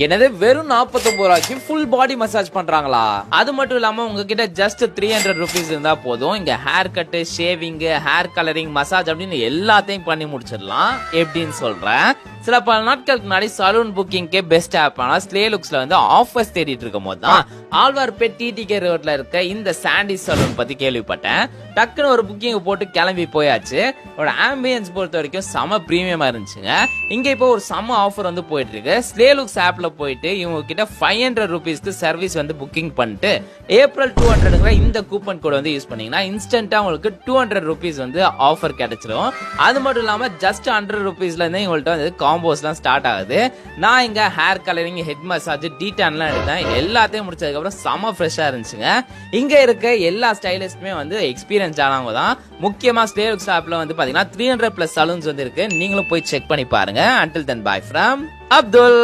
என்னது வெறும் 49 ரூபாய்க்கு ஃபுல் பாடி மசாஜ் பண்றாங்களா? அது மட்டும் இல்லாம உங்ககிட்ட ஜஸ்ட் 300 rupees இருந்தா போதும், இங்க hair cut, shaving, hair colouring, massage அப்படின்னு எல்லாத்தையும் பண்ணி முடிச்சிடலாம். எப்படின்னு சொல்றேன். சில பல நாட்களுக்கு முன்னாடி சலூன் புக்கிங்க்கு பெஸ்ட் ஆப்பான ஸ்லே லுக்ஸ்ல வந்து ஆஃபர்ஸ் தேடிட்டு இருக்கும் போது தான் ஆழ்வார்பேட் டிடிகே ரோட்ல இருக்க இந்த சாண்டி சலூன் பத்தி கேள்விப்பட்டேன். டக்குன்னு ஒரு புக்கிங் போட்டு கிளம்பி போயாச்சு. ஆம்பியன்ஸ் பொறுத்த வரைக்கும் செம பிரீமியமா இருந்துச்சுங்க. இங்க இப்போ ஒரு செம ஆஃபர் வந்து போயிட்டு இருக்கு. ஸ்லே லுக்ஸ் ஆப்ல போயிட்டு இவங்க கிட்ட 500 rupeesக்கு சர்வீஸ் வந்து புக்கிங் பண்ணிட்டு ஏப்ரல் 200 இந்த கூப்பன் கோட் வந்து யூஸ் பண்ணீங்கன்னா இன்ஸ்டன்டா உங்களுக்கு 200 rupees வந்து ஆஃபர் கிடைச்சிடும். அது மட்டும் இல்லாம ஜஸ்ட் 100 rupeesல இருந்து இவங்கள்ட்ட வந்து காம்போஸ்லாம் ஸ்டார்ட் ஆகுது. நான் இங்க ஹேர் கலரிங், ஹெட் மசாஜ், டீடான்லாம் எடுத்தேன். எல்லாத்தையும் முடிச்சதுக்கு அப்புறம் செம ஃப்ரெஷ்ஷா இருந்துச்சுங்க. இங்க இருக்க எல்லா ஸ்டைலிஸ்டுமே வந்து எக்ஸ்பீரியன்ஸ் ஆனவங்க தான். முக்கியமா ஸ்லே லுக்ஸ் ஆப்ல வந்து பாத்தீங்கன்னா 300+ சலூன்ஸ் வந்து இருக்கு. நீங்களும் போய் செக் பண்ணி பாருங்க. Until then, bye from Abdul.